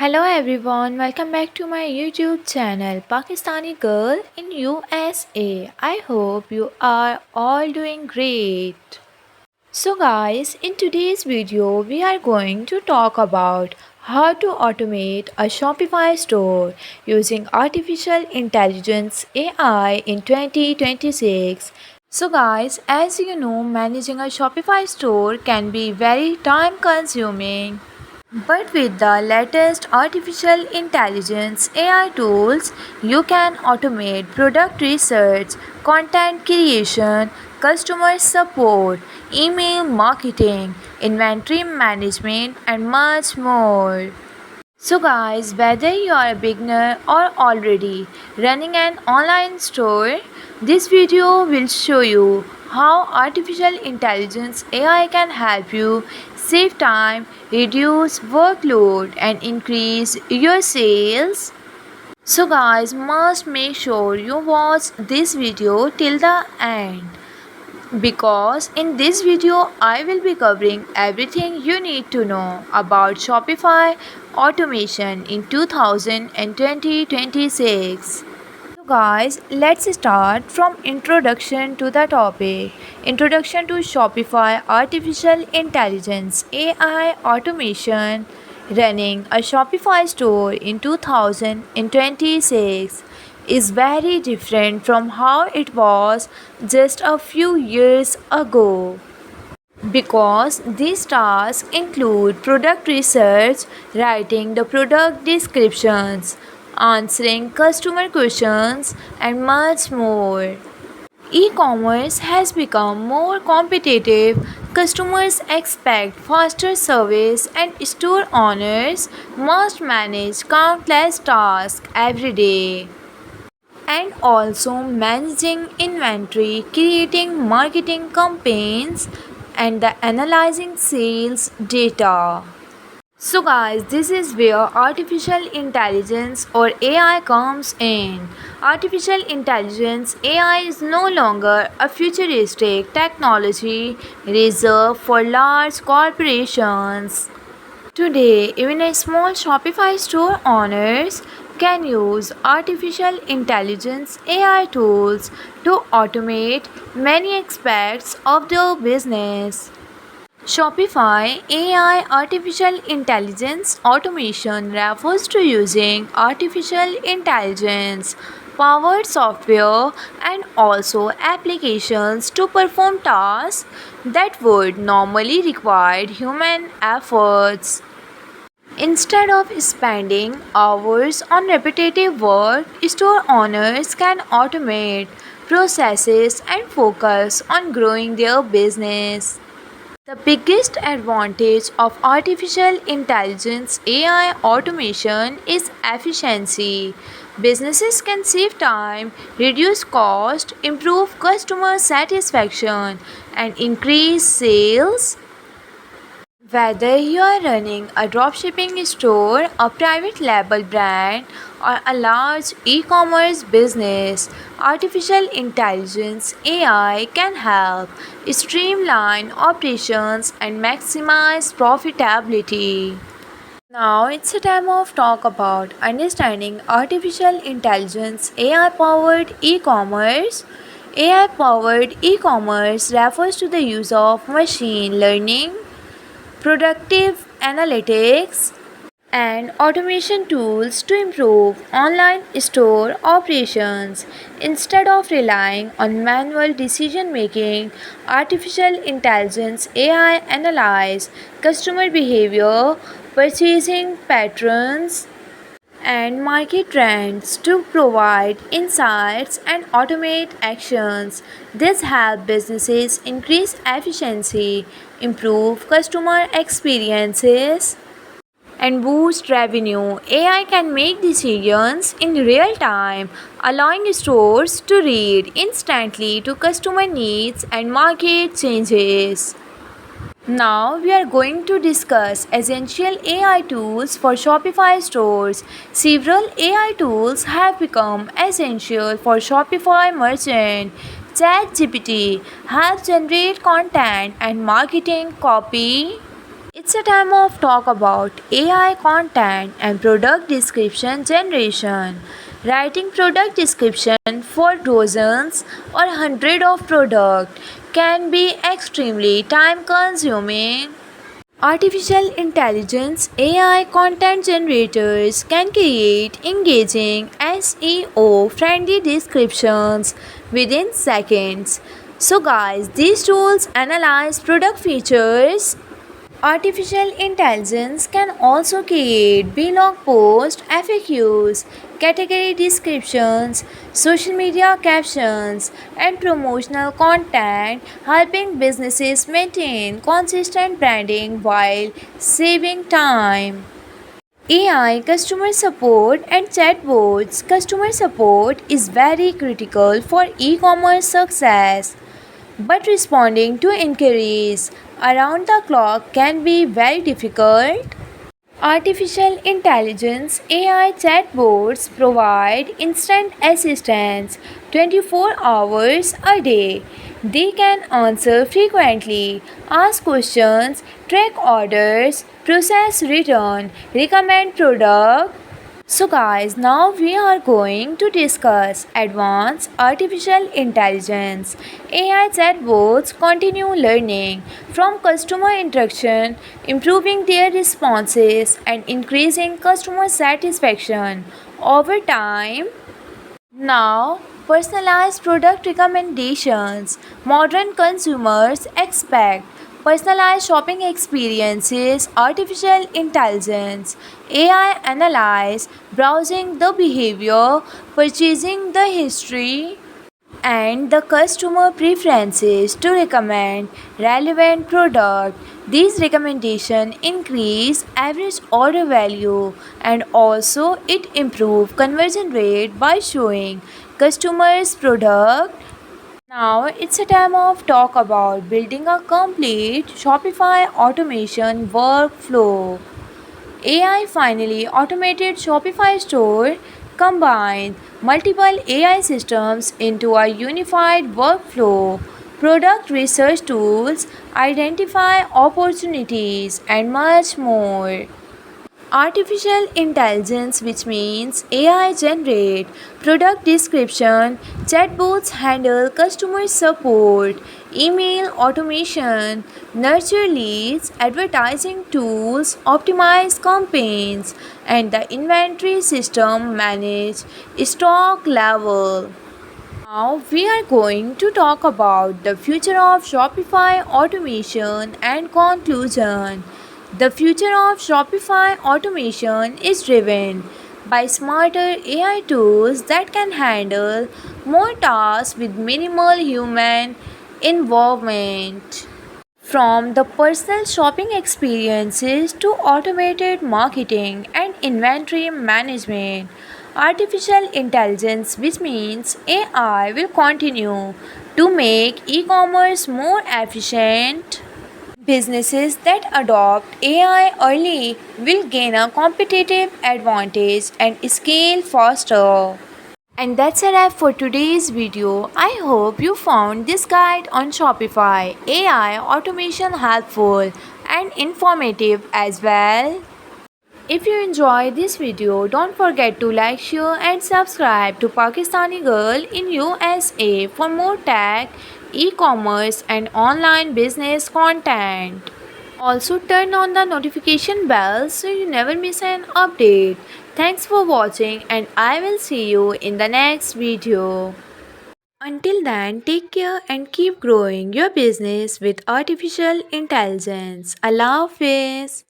Hello everyone, welcome back to my YouTube channel Pakistani Girl in USA. I hope you are all doing great. So guys, in today's video we are going to talk about how to automate a Shopify store using artificial intelligence AI in 2026. So guys, as you know, managing a Shopify store can be very time consuming, but with the latest artificial intelligence AI tools, you can automate product research, content creation, customer support, email marketing, inventory management, and much more. So, guys, whether you are a beginner or already running an online store, this video will show you how artificial intelligence AI can help you save time, reduce workload, and increase your sales. So, guys, must make sure you watch this video till the end, because in this video I will be covering everything you need to know about Shopify automation in 2026. So guys, let's start from introduction to the topic. Introduction to Shopify artificial intelligence AI automation. Running a Shopify store in 2026 is very different from how it was just a few years ago, because these tasks include product research, writing the product descriptions, answering customer questions, and much more. E-commerce has become more competitive. Customers expect faster service, and store owners must manage countless tasks every day. And also managing inventory, creating marketing campaigns, and the analyzing sales data. So guys, this is where artificial intelligence or AI comes in. Artificial intelligence AI is no longer a futuristic technology reserved for large corporations. Today, even a small Shopify store owners can use artificial intelligence AI tools to automate many aspects of their business. Shopify AI artificial intelligence automation refers to using artificial intelligence powered software and also applications to perform tasks that would normally require human efforts. Instead of spending hours on repetitive work, store owners can automate processes and focus on growing their business. The biggest advantage of artificial intelligence AI automation is efficiency. Businesses can save time, reduce cost, improve customer satisfaction, and increase sales. Whether you are running a dropshipping store, a private label brand, or a large e commerce business, artificial intelligence AI can help streamline operations and maximize profitability. Now it's a time of talk about understanding artificial intelligence AI powered e commerce. AI powered e commerce refers to the use of machine learning, productive analytics, and automation tools to improve online store operations. Instead of relying on manual decision making, artificial intelligence AI analyze customer behavior, purchasing patterns, and market trends to provide insights and automate actions. This helps businesses increase efficiency, improve customer experiences, and boost revenue. AI can make decisions in real time, allowing stores to read instantly to customer needs and market changes. Now we are going to discuss essential AI tools for Shopify stores. Several AI tools have become essential for Shopify merchants. ChatGPT helps generate content and marketing copy. It's a time of talk about AI content and product description generation. Writing product description for dozens or hundred of product can be extremely time consuming. Artificial intelligence AI content generators can create engaging SEO friendly descriptions within seconds. So guys, these tools analyze product features. Artificial intelligence can also create blog posts, FAQs, category descriptions, social media captions, and promotional content, helping businesses maintain consistent branding while saving time. AI customer support and chatbots. Customer support is very critical for e commerce success. But responding to inquiries around the clock can be very difficult. Artificial intelligence AI chatbots provide instant assistance 24 hours a day. They can answer frequently, ask questions, track orders, process return, recommend product. So guys, now we are going to discuss advanced artificial intelligence. AI chatbots continue learning from customer interaction, improving their responses and increasing customer satisfaction over time. Now, personalized product recommendations. Modern consumers expect personalized shopping experiences, artificial intelligence, AI analyze browsing the behavior, purchasing the history, and the customer preferences to recommend relevant product. These recommendations increase average order value and also it improve conversion rate by showing customers product. Now it's a time of talk about building a complete Shopify automation workflow. AI finally automated Shopify store combined multiple AI systems into a unified workflow. Product research tools identify opportunities and much more. Artificial intelligence, which means AI generate product description, chatbots handle customer support, email automation, nurture leads, advertising tools, optimize campaigns, and the inventory system manage stock level. Now we are going to talk about the future of Shopify automation and conclusion. The future of Shopify automation is driven by smarter AI tools that can handle more tasks with minimal human involvement. From the personal shopping experiences to automated marketing and inventory management, artificial intelligence, which means AI, will continue to make e commerce more efficient. Businesses that adopt AI early will gain a competitive advantage and scale faster. And that's a wrap for today's video. I hope you found this guide on Shopify AI automation helpful and informative as well. If you enjoyed this video, don't forget to like, share and subscribe to Pakistani Girl in USA for more tech, e-commerce and online business content. Also turn on the notification bell so you never miss an update. Thanks for watching and I will see you in the next video. Until then, take care and keep growing your business with artificial intelligence. Allah Hafiz.